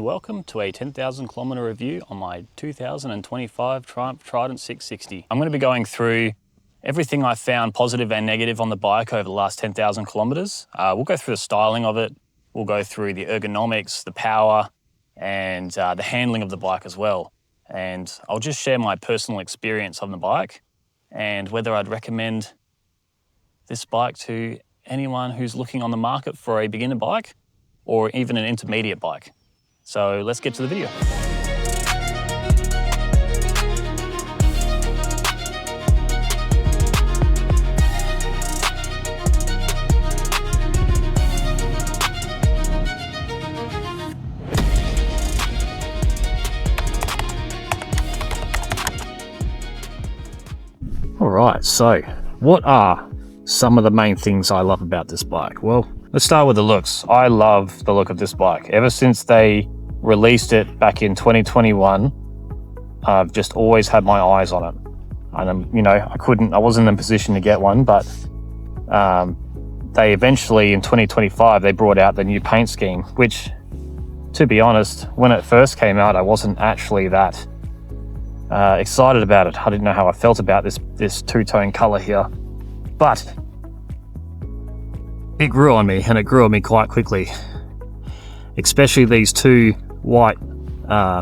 welcome to a 10,000 kilometer review on my 2025 Triumph Trident 660. I'm going to be going through everything I found positive and negative on the bike over the last 10,000 kilometers. We'll go through the styling of it, we'll go through the ergonomics, the power, and the handling of the bike as well. And I'll just share my personal experience on the bike and whether I'd recommend this bike to anyone who's looking on the market for a beginner bike or even an intermediate bike. So let's get to the video. All right, so what are some of the main things I love about this bike? Well, let's start with the looks. I love the look of this bike. Ever since they released it back in 2021, I've just always had my eyes on it. And I wasn't in a position to get one, but they eventually in 2025, they brought out the new paint scheme, which, to be honest, when it first came out, I wasn't actually that excited about it. I didn't know how I felt about this two-tone color here, but it grew on me, and it grew on me quite quickly, especially these two white, I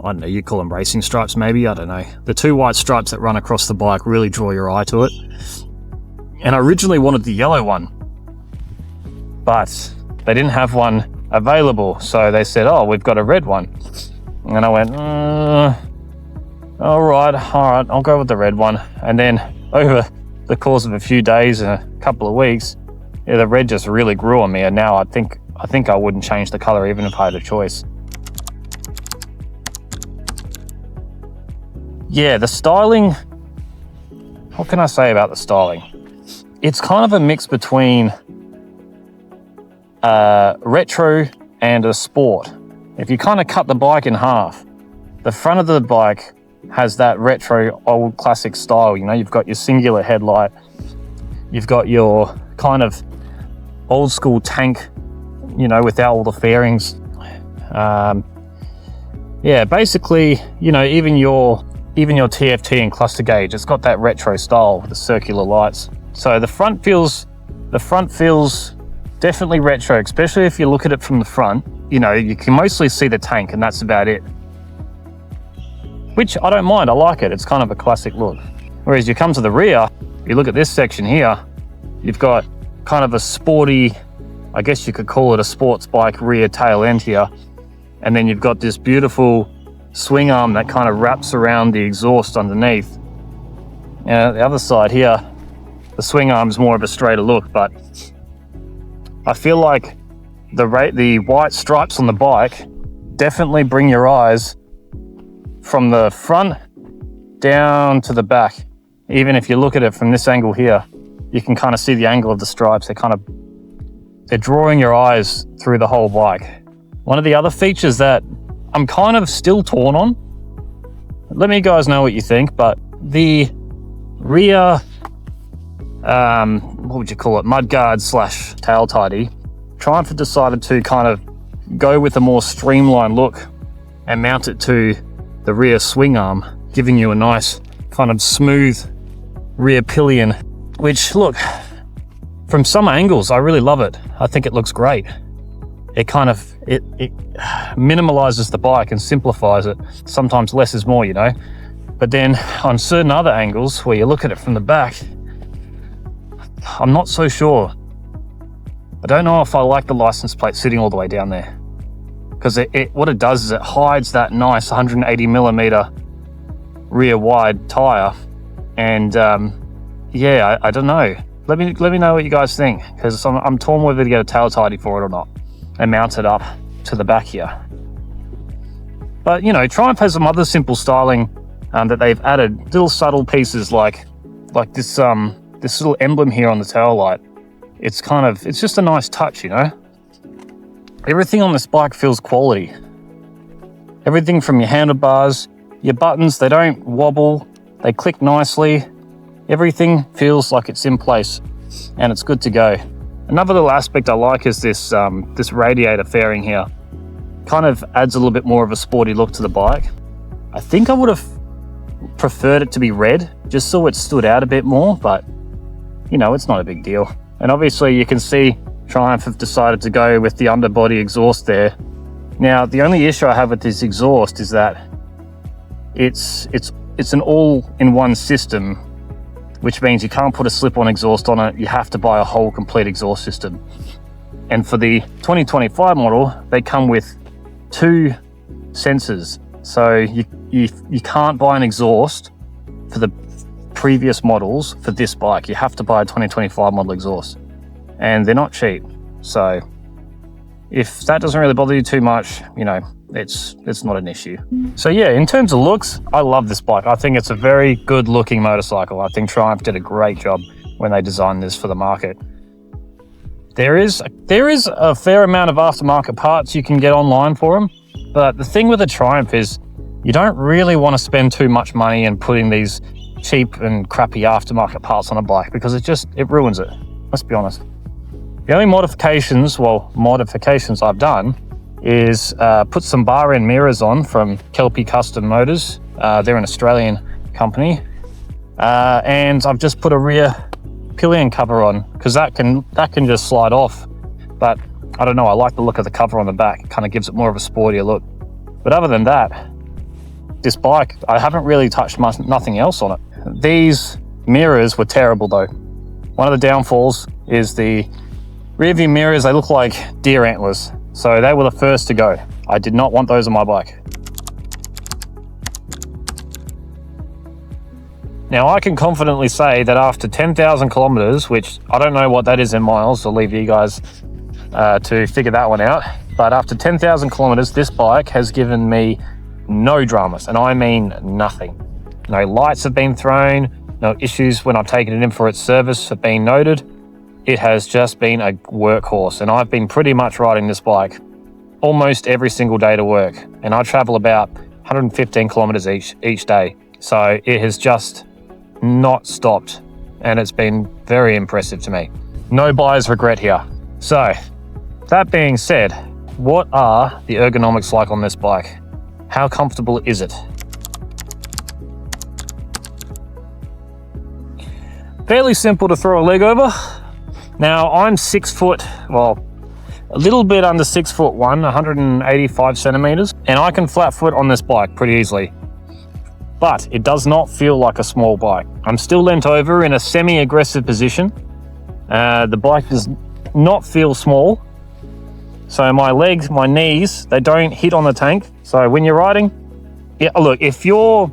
don't know, you call them racing stripes maybe, I don't know. The two white stripes that run across the bike really draw your eye to it. And I originally wanted the yellow one, but they didn't have one available, so they said, oh, we've got a red one. And I went, all right, I'll go with the red one. And then over the course of a few days and a couple of weeks, yeah, the red just really grew on me, and now I think I wouldn't change the color even if I had a choice. Yeah, the styling, what can I say about the styling? It's kind of a mix between retro and a sport. If you kind of cut the bike in half, the front of the bike has that retro old classic style. You've got your singular headlight, you've got your kind of old school tank, without all the fairings. Yeah, basically, even your TFT and cluster gauge, it's got that retro style with the circular lights. So the front feels definitely retro, especially if you look at it from the front. You can mostly see the tank, and that's about it. Which I don't mind, I like it. It's kind of a classic look. Whereas you come to the rear, you look at this section here, you've got kind of a sporty, I guess you could call it a sports bike rear tail end here. And then you've got this beautiful swing arm that kind of wraps around the exhaust underneath. And the other side here, the swing arm is more of a straighter look, but I feel like the white stripes on the bike definitely bring your eyes from the front down to the back. Even if you look at it from this angle here, you can kind of see the angle of the stripes. They're drawing your eyes through the whole bike. One of the other features that I'm kind of still torn on, let me guys know what you think, but the rear, what would you call it, mudguard / tail tidy, Triumph have decided to kind of go with a more streamlined look and mount it to the rear swing arm, giving you a nice kind of smooth rear pillion, which, look, from some angles I really love it. I think it looks great. It minimalizes the bike and simplifies it. Sometimes less is more, but then on certain other angles where you look at it from the back, I'm not so sure. I don't know if I like the license plate sitting all the way down there, because what it does is it hides that nice 180 millimeter rear wide tire. And yeah, I don't know. Let me know what you guys think, because I'm torn whether to get a tail tidy for it or not and mount it up to the back here. But Triumph has some other simple styling that they've added, little subtle pieces like this little emblem here on the tail light. It's just a nice touch, Everything on this bike feels quality. Everything from your handlebars, your buttons, they don't wobble, they click nicely. Everything feels like it's in place and it's good to go. Another little aspect I like is this radiator fairing here. kind of adds a little bit more of a sporty look to the bike. I think I would have preferred it to be red, just so it stood out a bit more, but you know, it's not a big deal. And obviously you can see Triumph have decided to go with the underbody exhaust there. Now, the only issue I have with this exhaust is that it's an all-in-one system, which means you can't put a slip-on exhaust on it. You have to buy a whole complete exhaust system. And for the 2025 model, they come with 2 sensors. So you can't buy an exhaust for the previous models for this bike. You have to buy a 2025 model exhaust, and they're not cheap. So if that doesn't really bother you too much, you know, it's not an issue. So yeah, in terms of looks, I love this bike. I think it's a very good looking motorcycle. I think Triumph did a great job when they designed this for the market. There is a fair amount of aftermarket parts you can get online for them, but the thing with a Triumph is you don't really want to spend too much money in putting these cheap and crappy aftermarket parts on a bike, because it ruins it. Let's be honest. The only modifications I've done is put some bar end mirrors on from Kelpie Custom Motors. They're an Australian company, and I've just put a rear pillion cover on, because that can just slide off. But I don't know, I like the look of the cover on the back. It kind of gives it more of a sportier look. But other than that, this bike, I haven't really touched nothing else on it. These mirrors were terrible though. One of the downfalls is the rear view mirrors. They look like deer antlers. So they were the first to go. I did not want those on my bike. Now I can confidently say that after 10,000 kilometers, which I don't know what that is in miles, I'll leave you guys to figure that one out. But after 10,000 kilometers, this bike has given me no dramas, and I mean nothing. No lights have been thrown, no issues when I've taken it in for its service have been noted. It has just been a workhorse, and I've been pretty much riding this bike almost every single day to work, and I travel about 115 kilometers each day. So it has just not stopped, and it's been very impressive to me. No buyer's regret here. So that being said, what are the ergonomics like on this bike? How comfortable is it? Fairly simple to throw a leg over. Now I'm 6 foot, well, a little bit under 6'1", 185 centimeters, and I can flat foot on this bike pretty easily. But it does not feel like a small bike. I'm still leant over in a semi-aggressive position. The bike does not feel small. So my legs, my knees, they don't hit on the tank. So when you're riding, yeah, look, if you're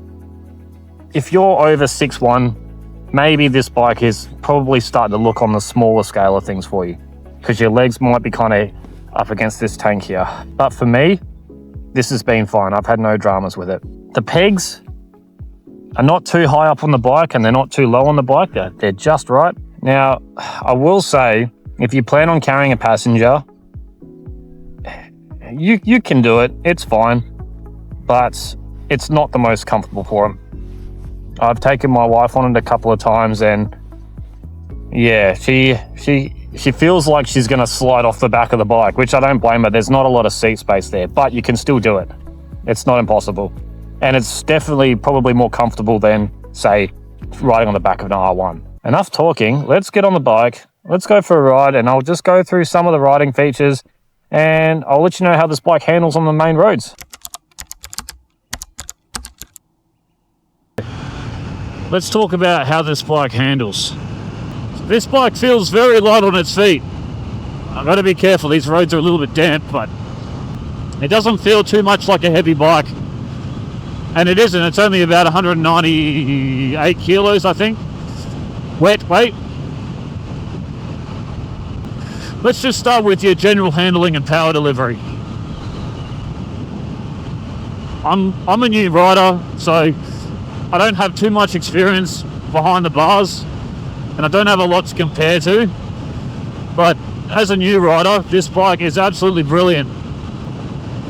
over 6'1", maybe this bike is probably starting to look on the smaller scale of things for you, because your legs might be kind of up against this tank here. But for me, this has been fine. I've had no dramas with it. The pegs are not too high up on the bike, and they're not too low on the bike. They're just right. Now, I will say, if you plan on carrying a passenger, you can do it. It's fine, but it's not the most comfortable for them. I've taken my wife on it a couple of times, and yeah, she feels like she's going to slide off the back of the bike, which I don't blame her. There's not a lot of seat space there, but you can still do it. It's not impossible. And it's definitely probably more comfortable than, say, riding on the back of an R1. Enough talking, let's get on the bike, let's go for a ride, and I'll just go through some of the riding features, and I'll let you know how this bike handles on the main roads. Let's talk about how this bike handles. This bike feels very light on its feet. I've got to be careful, these roads are a little bit damp, but it doesn't feel too much like a heavy bike. And it isn't, it's only about 198 kilos, I think. Wet weight. Let's just start with your general handling and power delivery. I'm a new rider, so I don't have too much experience behind the bars, and I don't have a lot to compare to. But as a new rider, this bike is absolutely brilliant.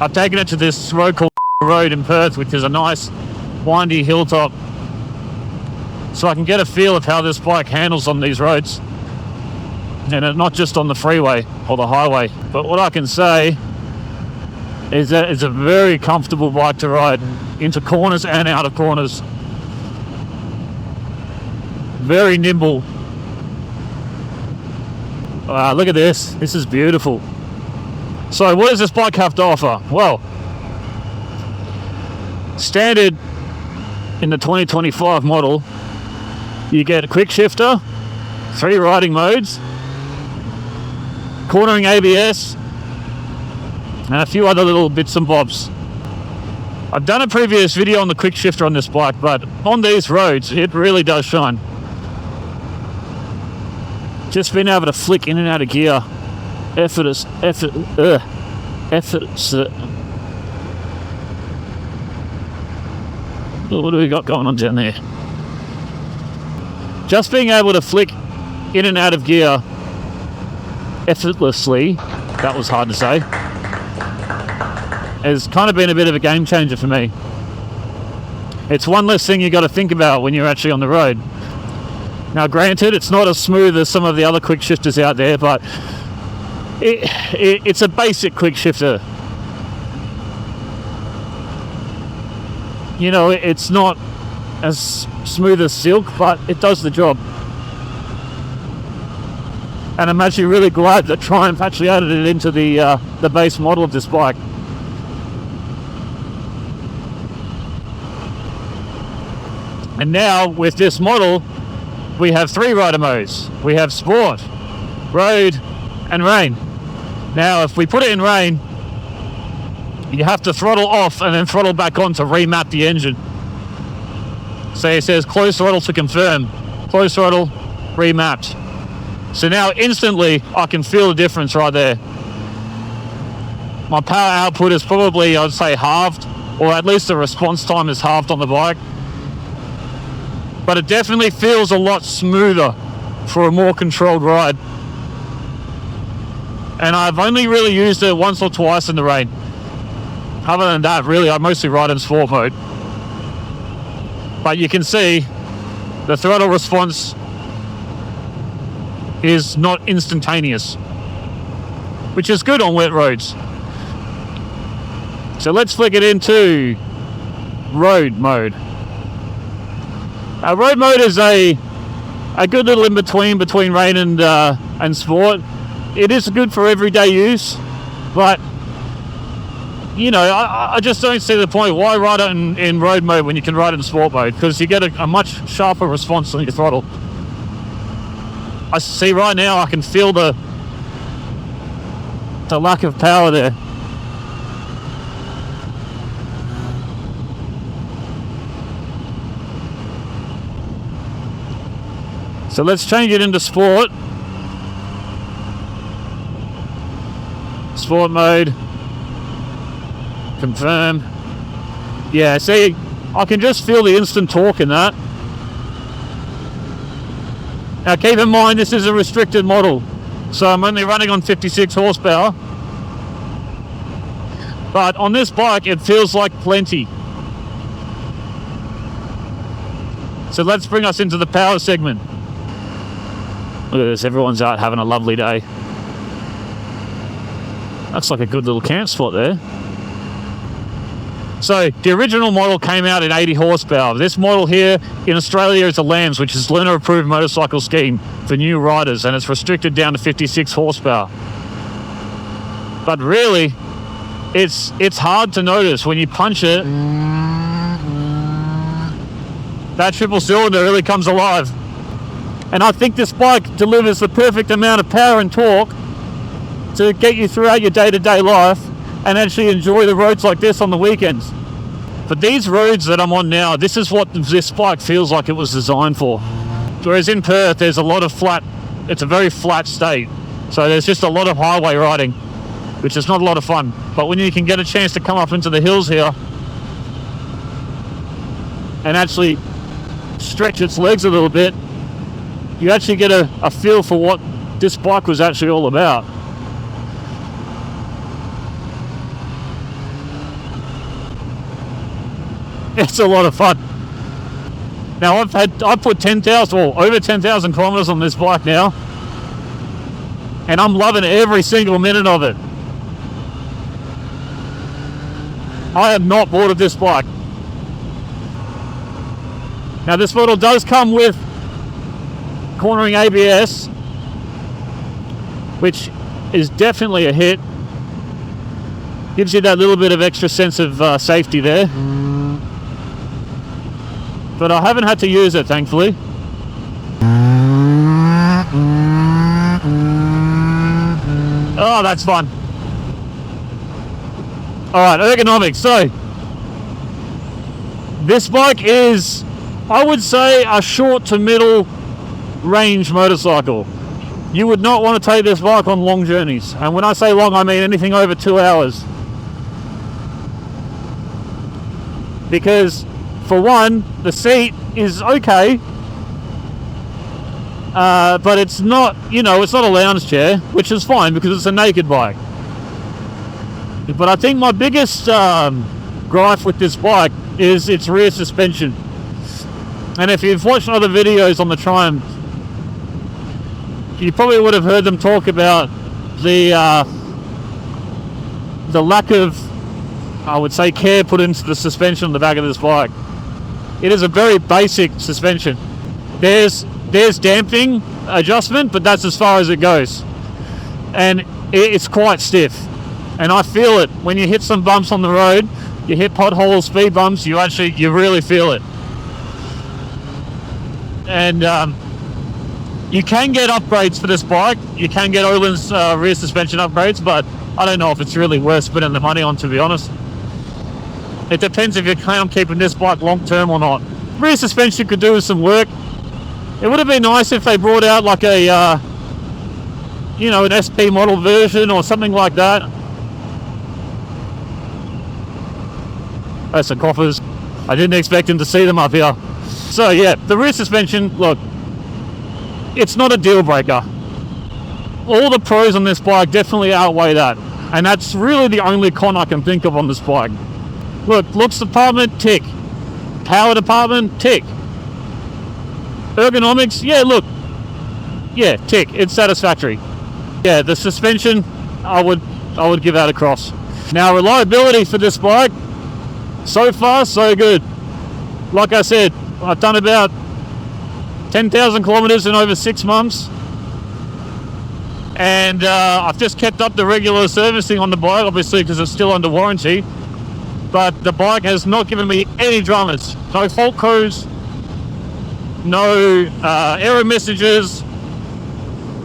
I've taken it to this road called Road in Perth, which is a nice windy hilltop, so I can get a feel of how this bike handles on these roads, and not just on the freeway or the highway. But what I can say It's a very comfortable bike to ride into corners and out of corners. Very nimble. Look at this. This is beautiful. So what does this bike have to offer? Well, standard in the 2025 model, you get a quick shifter, 3 riding modes, cornering ABS, and a few other little bits and bobs. I've done a previous video on the quick shifter on this bike, but on these roads, it really does shine. Just being able to flick in and out of gear, effortless. What do we got going on down there? Just being able to flick in and out of gear effortlessly, that was hard to say, has kind of been a bit of a game changer for me. It's one less thing you got to think about when you're actually on the road. Now granted, it's not as smooth as some of the other quick shifters out there, but it's a basic quick shifter. You know, it's not as smooth as silk, but it does the job. And I'm actually really glad that Triumph actually added it into the base model of this bike. And now with this model, we have 3 rider modes. We have Sport, Road, and Rain. Now, if we put it in Rain, you have to throttle off and then throttle back on to remap the engine. So it says close throttle to confirm, close throttle, remapped. So now instantly I can feel the difference right there. My power output is probably, I'd say, halved, or at least the response time is halved on the bike. But it definitely feels a lot smoother for a more controlled ride. And I've only really used it once or twice in the rain. Other than that, really, I mostly ride in sport mode. But you can see the throttle response is not instantaneous, which is good on wet roads. So let's flick it into road mode. Road mode is a good little in-between between rain and sport. It is good for everyday use, but you know, I just don't see the point. Why ride it in road mode when you can ride it in sport mode? Because you get a much sharper response on your throttle. I see right now I can feel the lack of power there. So let's change it into sport. Sport mode. Confirm. Yeah, see, I can just feel the instant torque in that. Now keep in mind, this is a restricted model, so I'm only running on 56 horsepower. But on this bike, it feels like plenty. So let's bring us into the power segment. Look at this, everyone's out having a lovely day. Looks like a good little camp spot there. So the original model came out at 80 horsepower. This model here in Australia is a LAMS, which is Learner Approved Motorcycle Scheme for new riders, and it's restricted down to 56 horsepower. But really, it's hard to notice when you punch it. That triple cylinder really comes alive. And I think this bike delivers the perfect amount of power and torque to get you throughout your day-to-day life and actually enjoy the roads like this on the weekends. But these roads that I'm on now, this is what this bike feels like it was designed for. Whereas in Perth, there's a lot of flat, it's a very flat state. So there's just a lot of highway riding, which is not a lot of fun. But when you can get a chance to come up into the hills here and actually stretch its legs a little bit, you actually get a feel for what this bike was actually all about. It's a lot of fun. Now I put 10,000 or over 10,000 kilometers on this bike now, and I'm loving every single minute of it. I am not bored of this bike. Now this model does come with cornering ABS, which is definitely a hit. Gives you that little bit of extra sense of safety there. But I haven't had to use it, thankfully. Oh, that's fun. Alright, ergonomics. So, this bike is, I would say, a short to middle range motorcycle. You would not want to take this bike on long journeys. And when I say long, I mean anything over 2 hours. Because, for one, the seat is okay. But it's not, it's not a lounge chair, which is fine because it's a naked bike. But I think my biggest gripe with this bike is its rear suspension. And if you've watched other videos on the Triumph, you probably would have heard them talk about the lack of, I would say, care put into the suspension on the back of this bike. It is a very basic suspension. There's damping adjustment, but that's as far as it goes. And it's quite stiff. And I feel it when you hit some bumps on the road. You hit potholes, speed bumps, you really feel it. And you can get upgrades for this bike. You can get Öhlins rear suspension upgrades, but I don't know if it's really worth spending the money on, to be honest. It depends if you plan on keeping this bike long term or not. Rear suspension could do with some work. It would have been nice if they brought out like a, an SP model version or something like that. That's the coffers. I didn't expect him to see them up here. So yeah, the rear suspension, look, it's not a deal breaker. All the pros on this bike definitely outweigh that. And that's really the only con I can think of on this bike. Look, looks department, tick. Power department, tick. Ergonomics, yeah, look. Yeah, tick, it's satisfactory. Yeah, the suspension, I would give that a cross. Now, reliability for this bike, so far, so good. Like I said, I've done about 10,000 kilometers in over 6 months. And I've just kept up the regular servicing on the bike, obviously, because it's still under warranty. But the bike has not given me any dramas. No fault codes, no error messages,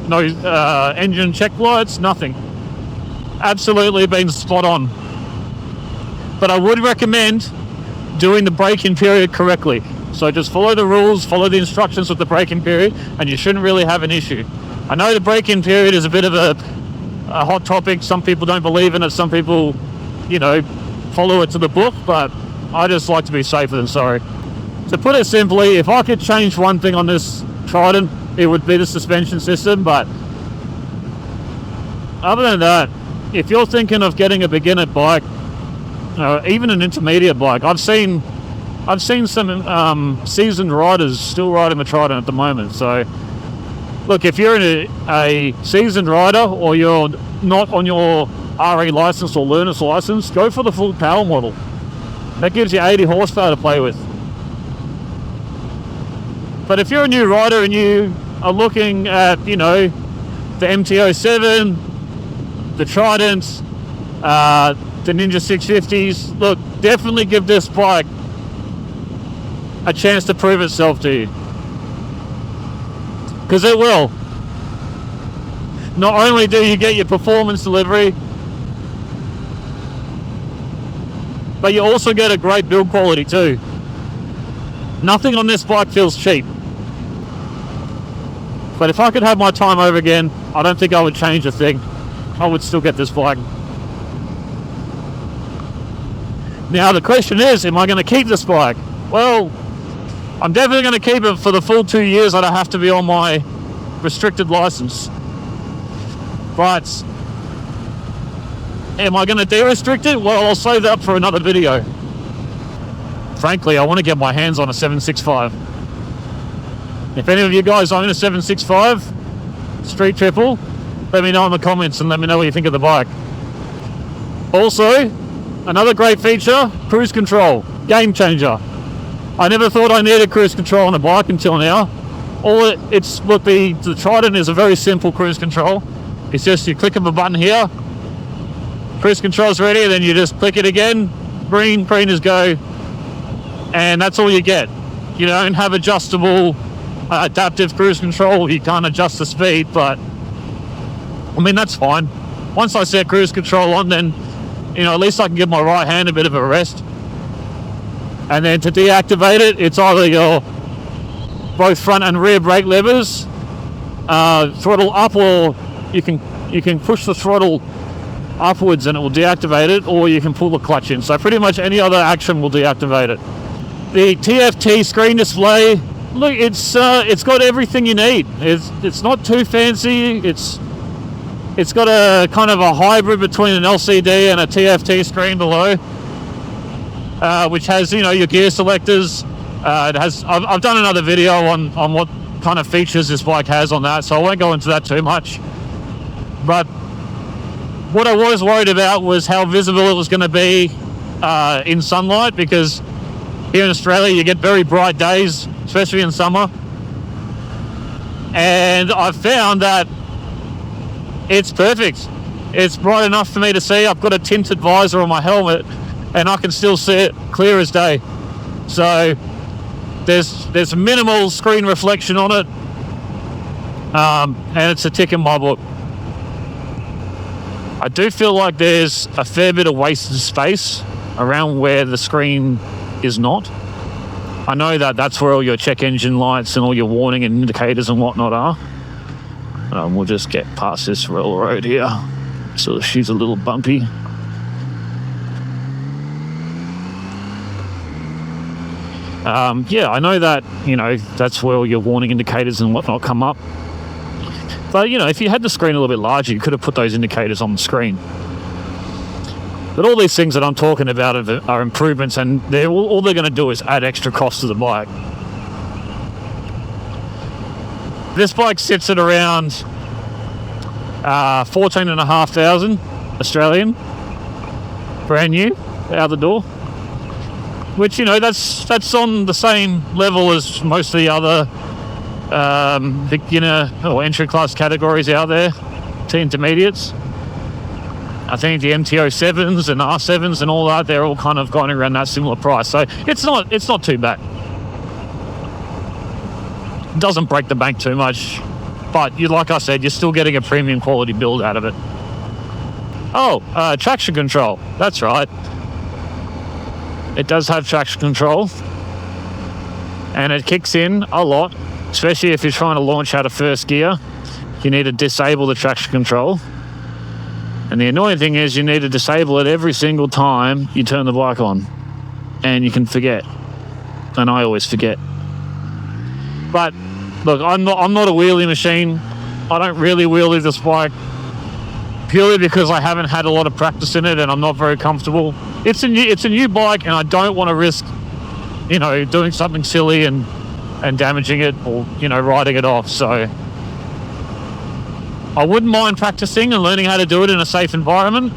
no engine check lights, nothing. Absolutely been spot on. But I would recommend doing the braking period correctly. So just follow the rules, follow the instructions with the braking period, and you shouldn't really have an issue. I know the braking period is a bit of a hot topic. Some people don't believe in it. Some people, follow it to the book, but I just like to be safer than sorry. To put it simply, if I could change one thing on this Trident, it would be the suspension system. But other than that, if you're thinking of getting a beginner bike, even an intermediate bike, I've seen some seasoned riders still riding the Trident at the moment. So look, if you're a seasoned rider or you're not on your RE license or learner's license, go for the full power model. That gives you 80 horsepower to play with. But if you're a new rider and you are looking at, the MT-07, the Trident, the Ninja 650s, look, definitely give this bike a chance to prove itself to you. Because it will. Not only do you get your performance delivery, but you also get a great build quality too. Nothing on this bike feels cheap. But if I could have my time over again, I don't think I would change a thing. I would still get this bike. Now the question is, am I going to keep this bike? Well, I'm definitely going to keep it for the full 2 years that I have to be on my restricted license. But am I going to de-restrict it? Well, I'll save that for another video. Frankly, I want to get my hands on a 765. If any of you guys own a 765 Street Triple, let me know in the comments and let me know what you think of the bike. Also, another great feature, cruise control, game changer. I never thought I needed cruise control on a bike until now. The Trident is a very simple cruise control. It's just you click of a button here, cruise control's ready, then you just click it again, green is go, and that's all you get. You don't have adjustable adaptive cruise control. You can't adjust the speed, but I mean, that's fine. Once I set cruise control on, then at least I can give my right hand a bit of a rest. And then to deactivate it, it's either your both front and rear brake levers, throttle up, or you can push the throttle upwards and it will deactivate it, or you can pull the clutch in. So pretty much any other action will deactivate it. The TFT screen display, look, it's got everything you need. It's not too fancy. It's got a kind of a hybrid between an LCD and a TFT screen below, which has your gear selectors. It has. I've done another video on what kind of features this bike has on that, so I won't go into that too much. But what I was worried about was how visible it was going to be in sunlight, because here in Australia you get very bright days, especially in summer. And I've found that it's perfect. It's bright enough for me to see. I've got a tinted visor on my helmet and I can still see it clear as day. So there's minimal screen reflection on it, and it's a tick in my book. I do feel like there's a fair bit of wasted space around where the screen is not. I know that that's where all your check engine lights and all your warning and indicators and whatnot are. We'll just get past this railroad here. So she's a little bumpy. Yeah, I know that, that's where all your warning indicators and whatnot come up. But, if you had the screen a little bit larger, you could have put those indicators on the screen. But all these things that I'm talking about are improvements, and all they're going to do is add extra cost to the bike. This bike sits at around 14,500 Australian, brand new, out the door. Which, that's on the same level as most of the other beginner or entry class categories out there to intermediates. I think the MT-07s and R7s and all that, they're all kind of going around that similar price. So it's not too bad. It doesn't break the bank too much, but like I said, you're still getting a premium quality build out of it. Traction control. That's right. It does have traction control, and it kicks in a lot, especially if you're trying to launch out of first gear. You need to disable the traction control, and the annoying thing is you need to disable it every single time you turn the bike on, and you can forget, and I always forget. But look, I'm not a wheelie machine. I don't really wheelie this bike purely because I haven't had a lot of practice in it and I'm not very comfortable. It's a new bike, and I don't want to risk, doing something silly and damaging it or, riding it off. So I wouldn't mind practicing and learning how to do it in a safe environment,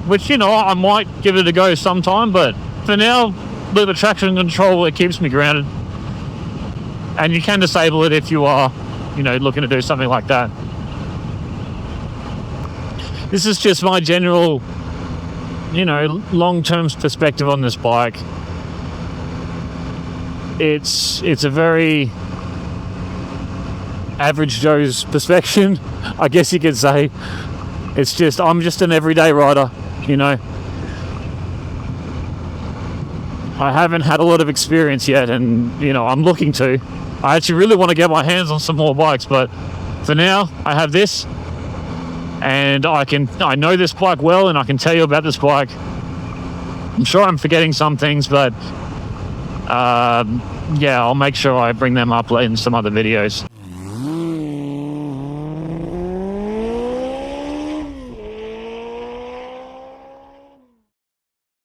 which, I might give it a go sometime. But for now, with the traction control, it keeps me grounded. And you can disable it if you are, looking to do something like that. This is just my general, long-term perspective on this bike. It's a very average Joe's perspective, I guess you could say. I'm just an everyday rider, I haven't had a lot of experience yet, and, I'm looking to. I actually really want to get my hands on some more bikes, but for now, I have this. And I know this bike well, and I can tell you about this bike. I'm sure I'm forgetting some things, but yeah, I'll make sure I bring them up in some other videos.